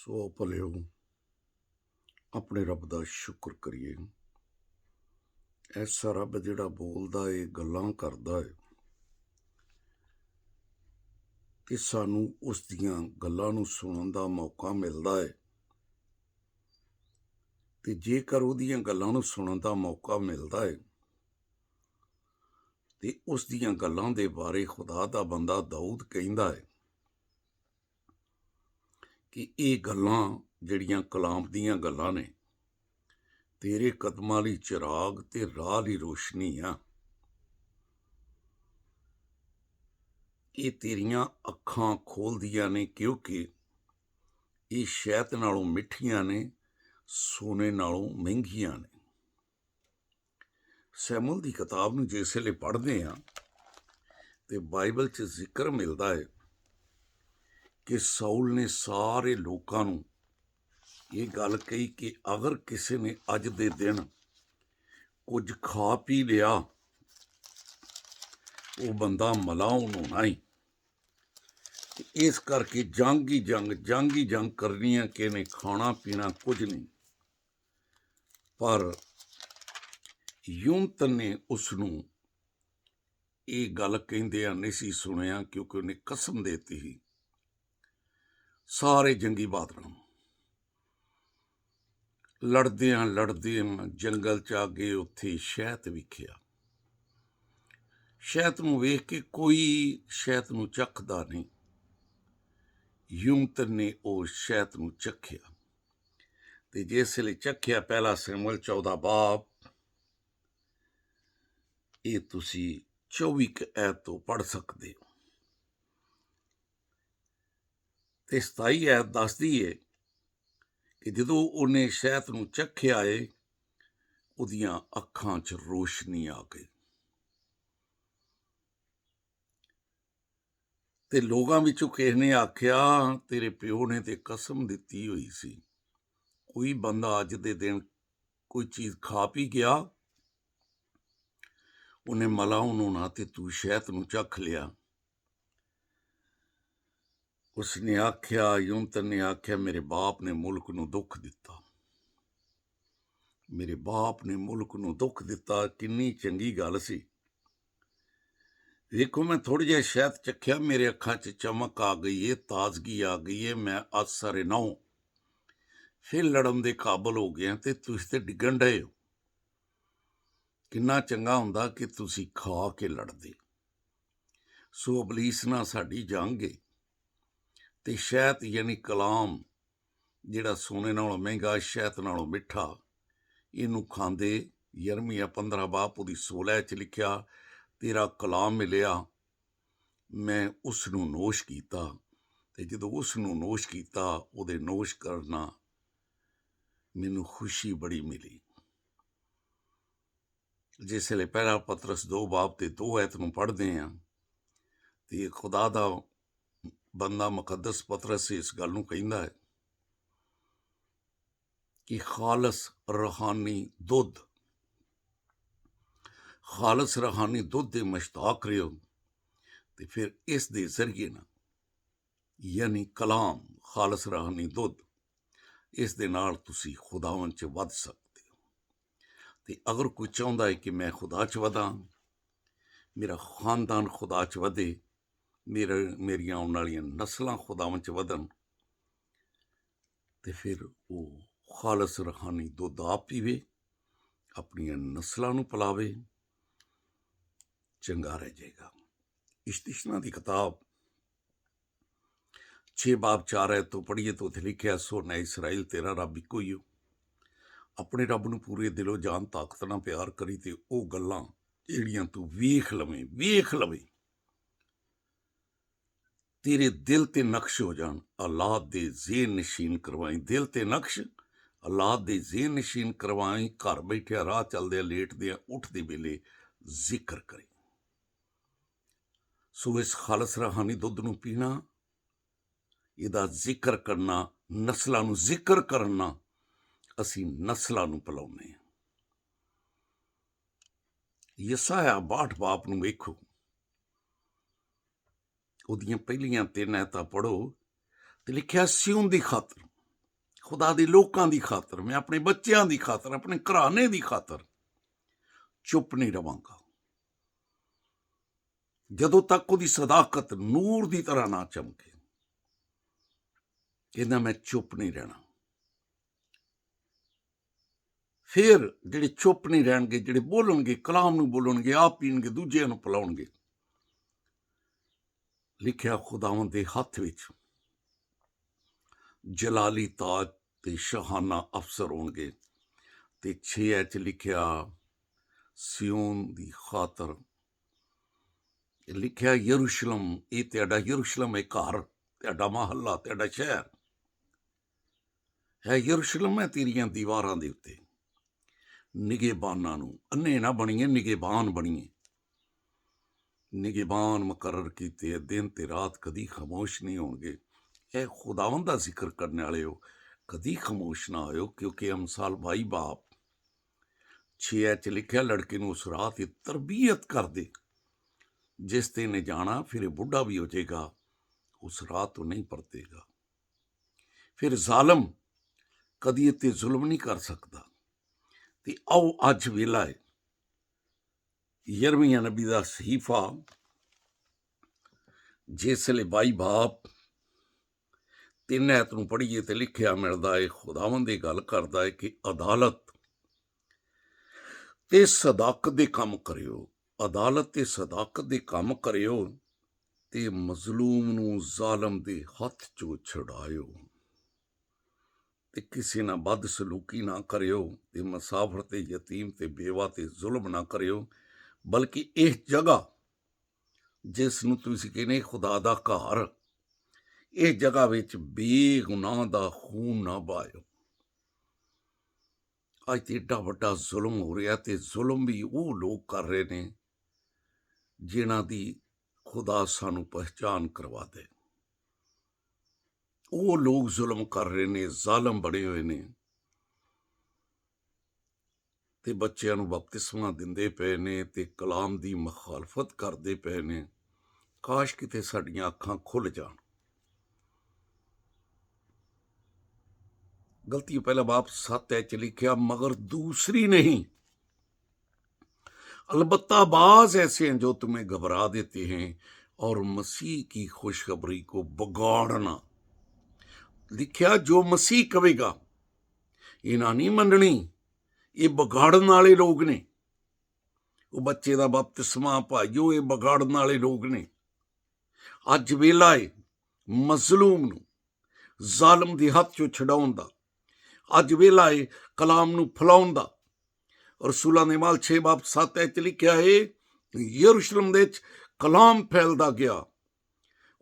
ਸੋ ਭਲਿਓ ਆਪਣੇ ਰੱਬ ਦਾ ਸ਼ੁਕਰ ਕਰੀਏ। ਐਸਾ ਰੱਬ ਜਿਹੜਾ ਬੋਲਦਾ ਏ, ਗੱਲਾਂ ਕਰਦਾ ਏ ਤੇ ਸਾਨੂੰ ਉਸ ਦੀਆਂ ਗੱਲਾਂ ਨੂੰ ਸੁਣਨ ਦਾ ਮੌਕਾ ਮਿਲਦਾ ਏ। ਤੇ ਜੇਕਰ ਉਹਦੀਆਂ ਗੱਲਾਂ ਨੂੰ ਸੁਣਨ ਦਾ ਮੌਕਾ ਮਿਲਦਾ ਏ ਤੇ ਉਸ ਦੀਆਂ ਗੱਲਾਂ ਦੇ ਬਾਰੇ ਖੁਦਾ ਦਾ ਬੰਦਾ ਦਾਊਦ ਕਹਿੰਦਾ ਏ ਕਿ ਇਹ ਗੱਲਾਂ ਜਿਹੜੀਆਂ ਕਲਾਮ ਦੀਆਂ ਗੱਲਾਂ ਨੇ, ਤੇਰੇ ਕਦਮਾਂ ਲਈ ਚਿਰਾਗ ਤੇ ਰਾਹ ਲਈ ਰੋਸ਼ਨੀ ਆ। ਇਹ ਤੇਰੀਆਂ ਅੱਖਾਂ ਖੋਲ੍ਹਦੀਆਂ ਨੇ, ਕਿਉਂਕਿ ਇਹ ਸ਼ਹਿਦ ਨਾਲੋਂ ਮਿੱਠੀਆਂ ਨੇ, ਸੋਨੇ ਨਾਲੋਂ ਮਹਿੰਗੀਆਂ ਨੇ। ਸੈਮੂਅਲ ਦੀ ਕਿਤਾਬ ਨੂੰ ਜਿਸ ਵੇਲੇ ਪੜ੍ਹਦੇ ਹਾਂ ਤੇ ਬਾਈਬਲ 'ਚ ਜ਼ਿਕਰ ਮਿਲਦਾ ਹੈ ਕਿ ਸਾਊਲ ਨੇ ਸਾਰੇ ਲੋਕਾਂ ਨੂੰ ਇਹ ਗੱਲ ਕਹੀ ਕਿ ਅਗਰ ਕਿਸੇ ਨੇ ਅੱਜ ਦੇ ਦਿਨ ਕੁਝ ਖਾ ਪੀ ਲਿਆ, ਉਹ ਬੰਦਾ ਮਲਾਉਣ ਹੋਣਾ ਹੀ। ਇਸ ਕਰਕੇ ਜੰਗ ਹੀ ਜੰਗ ਕਰਨੀ ਹੈ ਕਿ ਇਹਨੇ ਖਾਣਾ ਪੀਣਾ ਕੁਝ ਨਹੀਂ। ਪਰ ਯੂਨਤਨ ਨੇ ਉਸ ਨੂੰ ਇਹ ਗੱਲ ਕਹਿੰਦਿਆਂ ਨਹੀਂ ਸੀ ਸੁਣਿਆ, ਕਿਉਂਕਿ ਉਹਨੇ ਕਸਮ ਦੇਤੀ ਸੀ। ਸਾਰੇ ਜੰਗੀ ਬਹਾਦਰਾਂ ਲੜਦਿਆਂ ਜੰਗਲ 'ਚ ਆ ਗਏ। ਉੱਥੇ ਸ਼ਹਿਦ ਵਿਖਿਆ। ਸ਼ਹਿਦ ਨੂੰ ਵੇਖ ਕੇ ਕੋਈ ਸ਼ਹਿਦ ਨੂੰ ਚੱਖਦਾ ਨਹੀਂ। ਯੂਨਤਨ ਨੇ ਉਹ ਸ਼ਹਿਦ ਨੂੰ ਚੱਖਿਆ ਤੇ ਜਿਸ ਵੇਲੇ ਚੱਖਿਆ, ਪਹਿਲਾ ਸੈਮੂਅਲ 14 ਬਾਬ, ਇਹ ਤੁਸੀਂ 24 ਐਤ ਤੋਂ ਪੜ੍ਹ ਸਕਦੇ ਹੋ। ਤੇ 27 ਐਤ ਦੱਸਦੀ ਏ ਕਿ ਜਦੋਂ ਉਹਨੇ ਸ਼ਹਿਦ ਨੂੰ ਚੱਖਿਆ ਏ, ਉਹਦੀਆਂ ਅੱਖਾਂ 'ਚ ਰੋਸ਼ਨੀ ਆ ਗਈ। ਤੇ ਲੋਕਾਂ ਵਿੱਚੋਂ ਕਿਸੇ ਨੇ ਆਖਿਆ, ਤੇਰੇ ਪਿਓ ਨੇ ਤੇ ਕਸਮ ਦਿੱਤੀ ਹੋਈ ਸੀ, ਕੋਈ ਬੰਦਾ ਅੱਜ ਦੇ ਦਿਨ ਕੋਈ ਚੀਜ਼ ਖਾ ਪੀ ਗਿਆ, ਉਹਨੇ ਮਲਾਉਣ ਹੋਣਾ ਤੇ ਤੂੰ ਸ਼ਹਿਦ ਨੂੰ ਚੱਖ ਲਿਆ। ਉਸਨੇ ਆਖਿਆ, ਯੂਨਤਨ ਨੇ ਆਖਿਆ, ਮੇਰੇ ਬਾਪ ਨੇ ਮੁਲਕ ਨੂੰ ਦੁੱਖ ਦਿੱਤਾ। ਮੇਰੇ ਬਾਪ ਨੇ ਮੁਲਕ ਨੂੰ ਦੁੱਖ ਦਿੱਤਾ। ਕਿੰਨੀ ਚੰਗੀ ਗੱਲ ਸੀ। ਵੇਖੋ, ਮੈਂ ਥੋੜ੍ਹਾ ਜਿਹਾ ਸ਼ਹਿਦ ਚੱਖਿਆ, ਮੇਰੇ ਅੱਖਾਂ 'ਚ ਚਮਕ ਆ ਗਈ ਏ, ਤਾਜ਼ਗੀ ਆ ਗਈ ਏ। ਮੈਂ ਅੱਜ ਸਾਰੇ ਨਹੁੰ ਫਿਰ ਲੜਨ ਦੇ ਕਾਬਲ ਹੋ ਗਿਆ ਤੇ ਤੁਸੀਂ ਤੇ ਡਿੱਗਣ ਡਏ ਹੋ। ਕਿੰਨਾ ਚੰਗਾ ਹੁੰਦਾ ਕਿ ਤੁਸੀਂ ਖਾ ਕੇ ਲੜਦੇ। ਸੋ ਇਬਲੀਸ ਨਾਲ ਸਾਡੀ ਜੰਗ ਏ ਤੇ ਸ਼ਹਿਦ ਯਾਨੀ ਕਲਾਮ, ਜਿਹੜਾ ਸੋਨੇ ਨਾਲੋਂ ਮਹਿੰਗਾ, ਸ਼ਹਿਦ ਨਾਲੋਂ ਮਿੱਠਾ, ਇਹਨੂੰ ਖਾਂਦੇ। ਯਰਮੀਆ 15 ਬਾਬ ਉਹਦੀ 16 'ਚ ਲਿਖਿਆ, ਤੇਰਾ ਕਲਾਮ ਮਿਲਿਆ, ਮੈਂ ਉਸ ਨੂੰ ਨੋਸ਼ ਕੀਤਾ। ਤੇ ਜਦੋਂ ਉਸ ਨੂੰ ਨੋਸ਼ ਕੀਤਾ, ਉਹਦੇ ਨੋਸ਼ ਕਰਨਾ ਮੈਨੂੰ ਖੁਸ਼ੀ ਬੜੀ ਮਿਲੀ। ਜਿਸ ਵੇਲੇ ਪਹਿਲਾ ਪਤਰਸ 2 ਬਾਬ ਤੇ 2 ਐਤ ਨੂੰ ਪੜ੍ਹਦੇ ਹਾਂ ਤੇ ਖੁਦਾ ਦਾ ਬੰਦਾ ਮੁਕੱਦਸ ਪਤਰਸ ਇਸ ਗੱਲ ਨੂੰ ਕਹਿੰਦਾ ਹੈ ਕਿ ਖਾਲਸ ਰੂਹਾਨੀ ਦੁੱਧ ਦੇ ਮੁਸ਼ਤਾਕ ਰਹੋ। ਤੇ ਫਿਰ ਇਸ ਦੇ ਜ਼ਰੀਏ ਨਾਲ, ਯਾਨੀ ਕਲਾਮ, ਖਾਲਸ ਰੂਹਾਨੀ ਦੁੱਧ, ਇਸ ਦੇ ਨਾਲ ਤੁਸੀਂ ਖੁਦਾਵੰਦ 'ਚ ਵੱਧ ਸਕਦੇ ਹੋ। ਤੇ ਅਗਰ ਕੋਈ ਚਾਹੁੰਦਾ ਹੈ ਕਿ ਮੈਂ ਖੁਦਾ 'ਚ ਵਧਾਂ, ਮੇਰਾ ਖਾਨਦਾਨ ਖੁਦਾ 'ਚ ਵਧੇ, ਮੇਰੀਆਂ ਆਉਣ ਵਾਲੀਆਂ ਨਸਲਾਂ ਖੁਦਾਵੰਦ 'ਚ ਵਧਣ, ਤੇ ਫਿਰ ਉਹ ਖਾਲਸ ਰੂਹਾਨੀ ਦੁੱਧ ਆਪ ਪੀਵੇ, ਆਪਣੀਆਂ ਨਸਲਾਂ ਨੂੰ ਪਿਲਾਵੇ, ਚੰਗਾ ਰਹਿ ਜਾਏਗਾ। ਇਸ਼ਤਿਸ਼ਨਾਂ ਦੀ ਕਿਤਾਬ 6 ਬਾਬ 4 ਐਤ ਤੋਂ ਪੜ੍ਹੀਏ ਤਾਂ ਉੱਥੇ ਲਿਖਿਆ, ਸੁਣ ਇਸਰਾਈਲ, ਤੇਰਾ ਰੱਬ ਇੱਕੋ ਹੀ ਹੋ। ਆਪਣੇ ਰੱਬ ਨੂੰ ਪੂਰੇ ਦਿਲੋਂ, ਜਾਨ, ਤਾਕਤ ਨਾਲ ਪਿਆਰ ਕਰੀ ਤੇ ਉਹ ਗੱਲਾਂ ਜਿਹੜੀਆਂ ਤੂੰ ਵੇਖ ਲਵੇਂ ਤੇਰੇ ਦਿਲ ਤੇ ਨਕਸ਼ ਹੋ ਜਾਣ, ਔਲਾਦ ਦੇ ਜ਼ੇਨ ਨਸ਼ੀਨ ਕਰਵਾਈ। ਦਿਲ ਤੇ ਨਕਸ਼, ਔਲਾਦ ਦੇ ਜ਼ੇਨ ਨਸ਼ੀਨ ਕਰਵਾਈ। ਘਰ ਬੈਠਿਆ, ਰਾਹ ਚੱਲਦਿਆਂ, ਲੇਟਦਿਆਂ, ਉੱਠਦੇ ਵੇਲੇ ਜ਼ਿਕਰ ਕਰੇ। ਸੋ ਇਸ ਖਾਲਸ ਰੂਹਾਨੀ ਦੁੱਧ ਨੂੰ ਪੀਣਾ, ਇਹਦਾ ਜ਼ਿਕਰ ਕਰਨਾ, ਨਸਲਾਂ ਨੂੰ ਜ਼ਿਕਰ ਕਰਨਾ, ਅਸੀਂ ਨਸਲਾਂ ਨੂੰ ਪਿਲਾਉਂਦੇ ਹਾਂ। ਯਸਾਇਆ 62 ਬਾਬ ਨੂੰ ਵੇਖੋ, ਉਹਦੀਆਂ ਪਹਿਲੀਆਂ 3 ਐਤਾਂ ਪੜ੍ਹੋ ਤੇ ਲਿਖਿਆ, ਸਿਉਨ ਦੀ ਖਾਤਰ खुदा दे लोकां दी खातर, मैं अपने बच्चों की खातर, अपने घराने की खातर चुप नहीं रवांगा जदों तक उसकी सदाकत नूर की तरह ना चमके। कहना मैं चुप नहीं रहना। फिर ਜਿਹੜੇ चुप नहीं रहणगे, ਜਿਹੜੇ बोलणगे, कलाम नूं बोलणगे, आप पीणगे, दूजिਆਂ नूं पिलाउणगे। लिखिया खुदावंद दे हत्थ विच जलाली ताज ते शहाना अफसर होणगे। ते 6 च लिखिया सियोन दी खातर, लिखिया यरूशलम, ये तेरा यरूशलम है घर, तेरा महल्ला, तेरा शहर है। यरूशलम है तेरियां दीवारां दे उत्ते। निगेबानां नूं अन्ने ना बणीए, निगेबान बणीए। निगेबान मुकर्रर कीते, दिन ते रात कदी खामोश नहीं होणगे। ए खुदावंद दा जिक्र करने वाले हो, कदी खामोश ना होयो, क्योंकि अमसाल भाई बाप 6 च लिखिया लड़के नूं उस राह ते तरबियत कर दे जिस ते ने जाना, फिर ये बुढ़ा भी हो जाएगा, उस राह तो नहीं परतेगा। फिर जालम कदी इत्ते जुल्म नहीं कर सकता। ते आओ अज वेला है, यरमिया नबी दा सहीफा जिसले भाई बाप 3 ऐत नूं पढ़ीए ते लिखिया मिलदा है, खुदावंद ये गल करदा है कि अदालत ते सदाकत दे काम करियो, अदालत ते सदाकत दे काम करियो, ते मजलूम नूं जालम दे हत्थ चों छुड़ायो, ते किसी ना बद सलूकी ना करियो, ते मुसाफर ते यतीम ते बेवा ते जुल्म ना करियो, बल्कि इस जगह जिस नूं तुसीं कहने खुदा दा घर, इस जगह विच बेगुनाह दा खून ना बहायो। अज तो एडा वड्डा जुल्म हो रहा, ते जुल्म भी वो लोग कर रहे ने जिन्हां दी खुदा सानू पहचान करवा दे। वो लोग जुल्म कर रहे ने, जालम बने हुए ने, ते बच्चों नूं बपतिस्मा दिंदे पे ने, ते कलाम दी मुखालफत करदे पे ने। काश किते साडियां अखां खुल जाण। गलती पहला बाप 7 च लिखिया, मगर दूसरी नहीं, अलबत्ता बाज ऐसे हैं जो तुम्हें घबरा देते हैं और मसीह की खुशखबरी को बिगाड़ना। लिखिया जो मसीह कहेगा, इन्हां नहीं मननी, ये बिगाड़न वाले लोग ने। वो बच्चे दा बपतिस्मा भाईओ, ये बिगाड़न वाले लोग ने। अज वेला है मजलूम नूं जालम दे हत्थ चों छुड़ाउण दा। अज वेला है कलाम नूं फैलाउण दा। रसूलां दे माल 6:7 च लिखिया है, यरूशलेम दे विच कलाम फैलदा गया,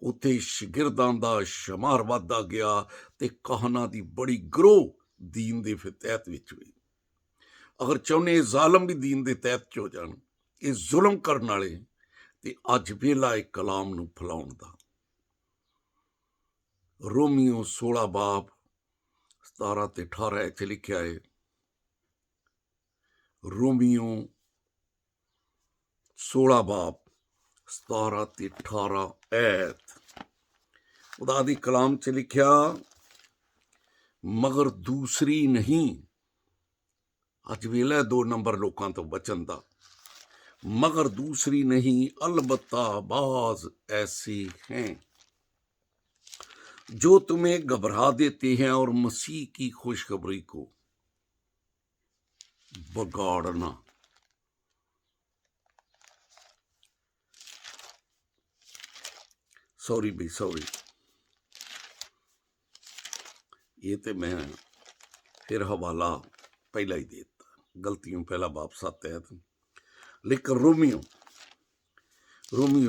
उत्थे शागिर्दां दा शुमार वधदा गया, ते कहना दी बड़ी ग्रोह दीन दे तहत विच हुई। अगर चाहुंदे जालम भी दीन दे तहत च हो जाण, ये जुल्म करन वाले, ते अज वेला है कलाम नूं फैलाउण दा। रोमियो 16:17 ते 18 च लिखिया है, रोमियो 16:17 ते 18 ऐत खुदा दी कलाम च लिखिया, मगर दूसरी नहीं। अज वेला 2 नंबर लोकां तो बचन दा। मगर दूसरी नहीं, अलबत्ता बाज ऐसे हैं जो तुम्हें घबरा देते हैं और मसीह की खुशखबरी को बिगाड़ना। सॉरी भाई, सॉरी, ये तो मैं फिर हवाला पहला ही देता, गलतियों पहला बाप 7 है। लेकिन रोमियो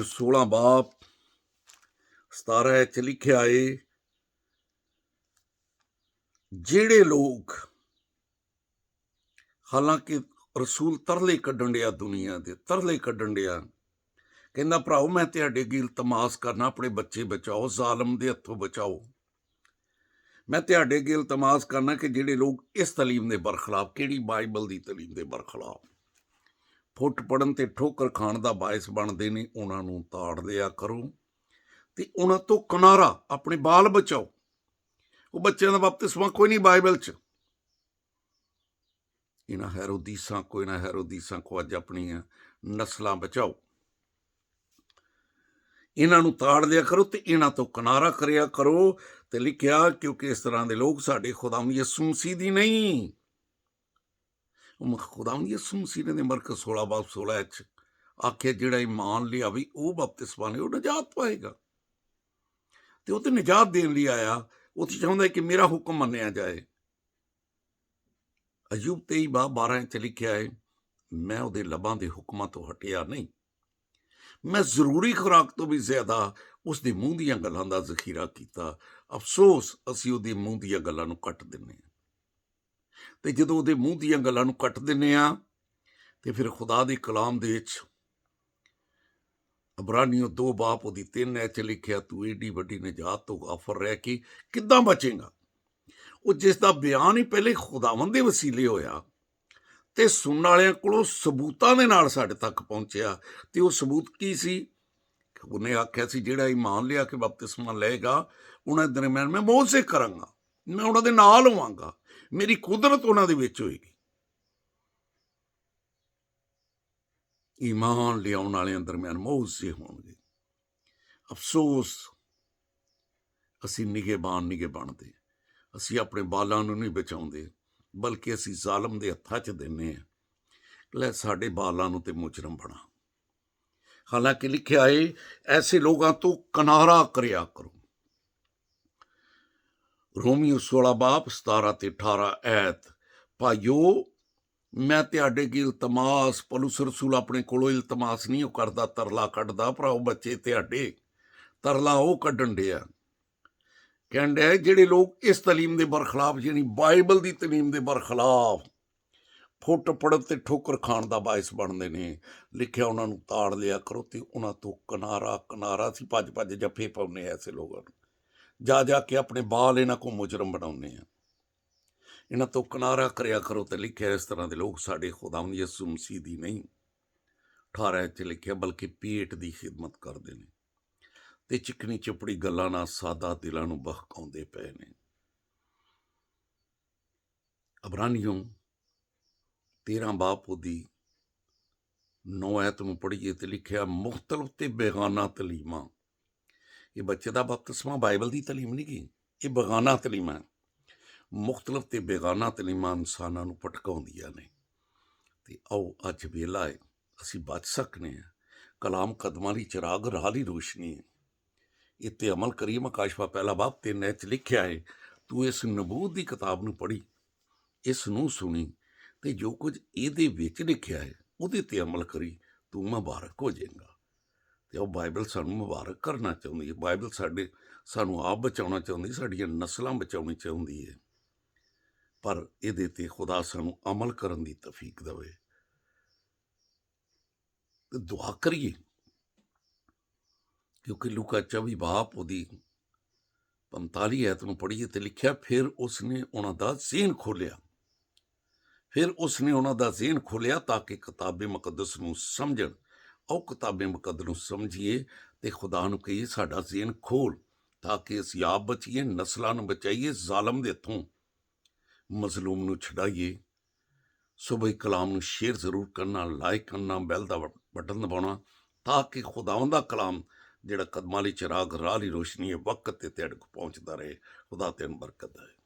16:17 च लिखिया है, जेड़े लोग, हालांकि रसूल तरले कड्ढण डिया, दुनिया दे तरले कड्ढण डिया, कहंदा भराओ मैं तुहाडे अगे इल्तमास करना, अपने बच्चे बचाओ, जालम दे हत्थों बचाओ। मैं तुहाडे अगे इल्तमास करना कि जेड़े लोग इस तलीम दे बरखलाफ, किहड़ी बाइबल दी तलीम दे बरखलाफ फुट पड़न ते ठोकर खाण दा बायस बनदे ने, उन्हां नूं ताड़ दिया करो, ते उन्हां तो किनारा अपने बाल बचाओ, ਉਹ ਬੱਚਿਆਂ ਦਾ ਬਪਤਿਸਮਾ ਕੋਈ ਨਹੀਂ ਬਾਈਬਲ 'ਚ। ਇਹਨਾਂ ਹੈਰੋਦੀਸਾਂ ਕੋ ਅੱਜ ਆਪਣੀਆਂ ਨਸਲਾਂ ਬਚਾਓ, ਇਹਨਾਂ ਨੂੰ ਤਾੜ ਲਿਆ ਕਰੋ ਤੇ ਇਹਨਾਂ ਤੋਂ ਕਿਨਾਰਾ ਕਰਿਆ ਕਰੋ। ਤੇ ਲਿਖਿਆ, ਕਿਉਂਕਿ ਇਸ ਤਰ੍ਹਾਂ ਦੇ ਲੋਕ ਸਾਡੇ ਖੁਦਾਵੰਦ ਯਿਸੂ ਮਸੀਹ ਦੀ ਨਹੀਂ। ਖੁਦਾਵੰਦ ਯਿਸੂ ਮਸੀਹ ਨੇ ਮਰਕਸ 16:16 'ਚ ਆਖਿਆ, ਜਿਹੜਾ ਈਮਾਨ ਲਿਆਵੇ ਉਹ ਬਪਤਿਸਮਾ ਨੇ ਉਹ ਨਜਾਤ ਪਾਏਗਾ। ਤੇ ਉਹ ਤੇ ਨਜਾਤ ਦੇਣ ਲਈ ਆਇਆ, ਉਹ ਤੇ ਚਾਹੁੰਦਾ ਕਿ ਮੇਰਾ ਹੁਕਮ ਮੰਨਿਆ ਜਾਏ। ਅਯੂਬ 23:12 'ਚ ਲਿਖਿਆ ਹੈ, ਮੈਂ ਉਹਦੇ ਲਬਾਂ ਦੇ ਹੁਕਮਾਂ ਤੋਂ ਹਟਿਆ ਨਹੀਂ, ਮੈਂ ਜ਼ਰੂਰੀ ਖੁਰਾਕ ਤੋਂ ਵੀ ਜ਼ਿਆਦਾ ਉਸ ਦੇ ਮੂੰਹ ਦੀਆਂ ਗੱਲਾਂ ਦਾ ਜ਼ਖੀਰਾ ਕੀਤਾ। ਅਫਸੋਸ ਅਸੀਂ ਉਹਦੇ ਮੂੰਹ ਦੀਆਂ ਗੱਲਾਂ ਨੂੰ ਕੱਟ ਦਿੰਦੇ ਹਾਂ, ਤੇ ਜਦੋਂ ਉਹਦੇ ਮੂੰਹ ਦੀਆਂ ਗੱਲਾਂ ਨੂੰ ਕੱਟ ਦਿੰਦੇ ਹਾਂ ਤੇ ਫਿਰ ਖੁਦਾ ਦੇ ਕਲਾਮ ਦੇ ਵਿੱਚ ਅਬਰਾਨੀਓ 2:3 'ਚ ਲਿਖਿਆ, ਤੂੰ ਏਡੀ ਵੱਡੀ ਨਜਾਤ ਤੋਂ ਗਾਫਰ ਰਹਿ ਕੇ ਕਿੱਦਾਂ ਬਚੇਗਾ। ਉਹ ਜਿਸ ਦਾ ਬਿਆਨ ਹੀ ਪਹਿਲੇ ਖੁਦਾਵੰਦ ਦੇ ਵਸੀਲੇ ਹੋਇਆ ਤੇ ਸੁਣਨ ਵਾਲਿਆਂ ਕੋਲੋਂ ਸਬੂਤਾਂ ਦੇ ਨਾਲ ਸਾਡੇ ਤੱਕ ਪਹੁੰਚਿਆ। ਤੇ ਉਹ ਸਬੂਤ ਕੀ ਸੀ? ਉਹਨੇ ਆਖਿਆ ਸੀ, ਜਿਹੜਾ ਈਮਾਨ ਲਿਆ ਕੇ ਬਪਤਿਸਮਾ ਲਏਗਾ ਉਹਨਾਂ ਦੇ ਦਰਮਿਆਨ ਮੈਂ ਮੋਹਸੇ ਕਰਾਂਗਾ, ਮੈਂ ਉਹਨਾਂ ਦੇ ਨਾਲ ਹੋਵਾਂਗਾ, ਮੇਰੀ ਕੁਦਰਤ ਉਹਨਾਂ ਦੇ ਵਿੱਚ ਹੋਏਗੀ। ਈਮਾਨ ਲਿਆਉਣ ਵਾਲਿਆਂ ਦਰਮਿਆਨ ਮੋਹਸੇ ਹੋਣਗੇ। ਅਫਸੋਸ ਅਸੀਂ ਨਿਗਹਿਬਾਨ ਨਹੀਂ ਬਣਦੇ, ਅਸੀਂ ਆਪਣੇ ਬਾਲਾਂ ਨੂੰ ਨਹੀਂ ਬਚਾਉਂਦੇ, ਬਲਕਿ ਅਸੀਂ ਜ਼ਾਲਮ ਦੇ ਹੱਥਾਂ 'ਚ ਦਿੰਦੇ ਹਾਂ, ਲੈ ਸਾਡੇ ਬਾਲਾਂ ਨੂੰ ਤੇ ਮੁਜਰਮ ਬਣਾ। ਹਾਲਾਂਕਿ ਲਿਖਿਆ ਹੈ, ਐਸੇ ਲੋਕਾਂ ਤੋਂ ਕਿਨਾਰਾ ਕਰਿਆ ਕਰੋ। ਰੋਮੀਓ 16:17 ਤੇ 18 ਐਤ, ਭਾਈਓ ਮੈਂ ਤੁਹਾਡੇ ਕੀ ਇਲਤਮਾਸ, ਪੌਲੁਸ ਰਸੂਲ ਆਪਣੇ ਕੋਲੋਂ ਇਲਤਮਾਸ ਨਹੀਂ ਉਹ ਕਰਦਾ, ਤਰਲਾ ਕੱਢਦਾ, ਭਰਾਓ ਬੱਚੇ ਤੁਹਾਡੇ ਤਰਲਾ ਉਹ ਕੱਢਣ ਡਿਆ। ਕਹਿਣ ਡਿਆ ਜਿਹੜੇ ਲੋਕ ਇਸ ਤਾਲੀਮ ਦੇ ਬਰਖਲਾਫ, ਯਾਨੀ ਬਾਈਬਲ ਦੀ ਤਾਲੀਮ ਦੇ ਬਰਖਲਾਫ ਫੁੱਟ ਪੜਨ ਤੇ ਠੋਕਰ ਖਾਣ ਦਾ ਬਾਇਸ ਬਣਦੇ ਨੇ, ਲਿਖਿਆ ਉਹਨਾਂ ਨੂੰ ਤਾੜ ਲਿਆ ਕਰੋ ਤੇ ਉਹਨਾਂ ਤੋਂ ਕਿਨਾਰਾ ਅਸੀਂ ਭੱਜ ਜੱਫੇ ਪਾਉਂਦੇ ਐਸੇ ਲੋਕਾਂ ਨੂੰ, ਜਾ ਕੇ ਆਪਣੇ ਬਾਲ ਇਹਨਾਂ ਕੋਲ ਮੁਜਰਮ ਬਣਾਉਂਦੇ ਆ। ਇਹਨਾਂ ਤੋਂ ਕਿਨਾਰਾ ਕਰਿਆ ਕਰੋ। ਤੇ ਲਿਖਿਆ, ਇਸ ਤਰ੍ਹਾਂ ਦੇ ਲੋਕ ਸਾਡੇ ਖੁਦਾਵੰਦ ਯਿਸੂ ਮਸੀਹ ਦੀ ਨਹੀਂ, 18 'ਚ ਲਿਖਿਆ, ਬਲਕਿ ਪੇਟ ਦੀ ਖਿਦਮਤ ਕਰਦੇ ਨੇ ਤੇ ਚਿਕਨੀ ਚਪੜੀ ਗੱਲਾਂ ਨਾਲ ਸਾਦਾ ਦਿਲਾਂ ਨੂੰ ਬਹਕਾਉਂਦੇ ਪਏ ਨੇ। ਅਬਰਾਨੀਓ 13:9 ਐਤ ਨੂੰ ਪੜ੍ਹੀਏ ਤੇ ਲਿਖਿਆ, ਮੁਖਤਲਫ ਤੇ ਬੇਗਾਨਾ ਤਲੀਮਾਂ। ਇਹ ਬੱਚੇ ਦਾ ਬਪਤਿਸਮਾ ਬਾਈਬਲ ਦੀ ਤਲੀਮ ਨਹੀਂ ਗੀ, ਇਹ ਬੇਗਾਨਾ ਤਲੀਮਾਂ। ਮੁਖਤਲਫ ਤੇ ਬੇਗਾਨਾ ਤਲੀਮਾਂ ਇਨਸਾਨਾਂ ਨੂੰ ਭਟਕਾਉਂਦੀਆਂ ਨੇ। ਤੇ ਆਓ ਅੱਜ ਵੇਲਾ ਹੈ, ਅਸੀਂ ਬਚ ਸਕਨੇ ਹਾਂ। ਕਲਾਮ ਕਦਮਾਂ ਲਈ ਚਿਰਾਗ, ਰਾਹ ਲਈ ਰੋਸ਼ਨੀ ਹੈ। ਇਹ 'ਤੇ ਅਮਲ ਕਰੀਏ। ਮਕਾਸ਼ਫਾ 1:3 'ਚ ਲਿਖਿਆ ਹੈ, ਤੂੰ ਇਸ ਨਬੂਤ ਦੀ ਕਿਤਾਬ ਨੂੰ ਪੜ੍ਹੀ, ਇਸ ਨੂੰ ਸੁਣੀ ਤੇ ਜੋ ਕੁਝ ਇਹਦੇ ਵਿੱਚ ਲਿਖਿਆ ਹੈ ਉਹਦੇ 'ਤੇ ਅਮਲ ਕਰੀ, ਤੂੰ ਮੁਬਾਰਕ ਹੋ ਜਾਏਗਾ। ਤੇ ਉਹ ਬਾਈਬਲ ਸਾਨੂੰ ਮੁਬਾਰਕ ਕਰਨਾ ਚਾਹੁੰਦੀ ਹੈ। ਬਾਈਬਲ ਸਾਨੂੰ ਆਪ ਬਚਾਉਣਾ ਚਾਹੁੰਦੀ, ਸਾਡੀਆਂ ਨਸਲਾਂ ਬਚਾਉਣੀ ਚਾਹੁੰਦੀ ਹੈ। ਪਰ ਇਹਦੇ 'ਤੇ ਖੁਦਾ ਸਾਨੂੰ ਅਮਲ ਕਰਨ ਦੀ ਤੌਫੀਕ ਦੇਵੇ। ਤੇ ਦੁਆ ਕਰੀਏ, ਕਿਉਂਕਿ ਲੂਕਾ 24 ਉਹਦੀ 45 ਐਤ ਨੂੰ ਪੜ੍ਹੀਏ ਤੇ ਲਿਖਿਆ, ਫਿਰ ਉਸਨੇ ਉਹਨਾਂ ਦਾ ਜ਼ੇਨ ਖੋਲਿਆ ਤਾਂ ਕਿ ਕਿਤਾਬੇ ਮੁਕੱਦਸ ਨੂੰ ਸਮਝਣ। ਆਓ ਕਿਤਾਬੇ ਮੁਕੱਦਸ ਨੂੰ ਸਮਝੀਏ ਤੇ ਖੁਦਾ ਨੂੰ ਕਹੀਏ, ਸਾਡਾ ਜ਼ੇਨ ਖੋਲ ਤਾਂ ਕਿ ਅਸੀਂ ਆਪ ਬਚੀਏ, ਨਸਲਾਂ ਨੂੰ ਬਚਾਈਏ, ਜ਼ਾਲਮ ਦੇ ਹੱਥੋਂ ਮਜ਼ਲੂਮ ਨੂੰ ਛਡਾਈਏ। ਸੁਬਹ ਕਲਾਮ ਨੂੰ ਸ਼ੇਅਰ ਜ਼ਰੂਰ ਕਰਨਾ, ਲਾਈਕ ਕਰਨਾ, ਬੈਲ ਦਾ ਬਟਨ ਦਬਾਉਣਾ, ਤਾਂ ਕਿ ਖੁਦਾਵੰਦ ਦਾ ਕਲਾਮ ਜਿਹੜਾ ਕਦਮਾਂ ਲਈ ਚਿਰਾਗ, ਰਾਹ ਲਈ ਰੋਸ਼ਨੀ ਹੈ, ਵਕਤ ਤੇ ਤੁਹਾਡੇ ਕੋਲ ਪਹੁੰਚਦਾ ਰਹੇ। ਖੁਦਾ ਤੈਨੂੰ ਬਰਕਤ ਹੈ।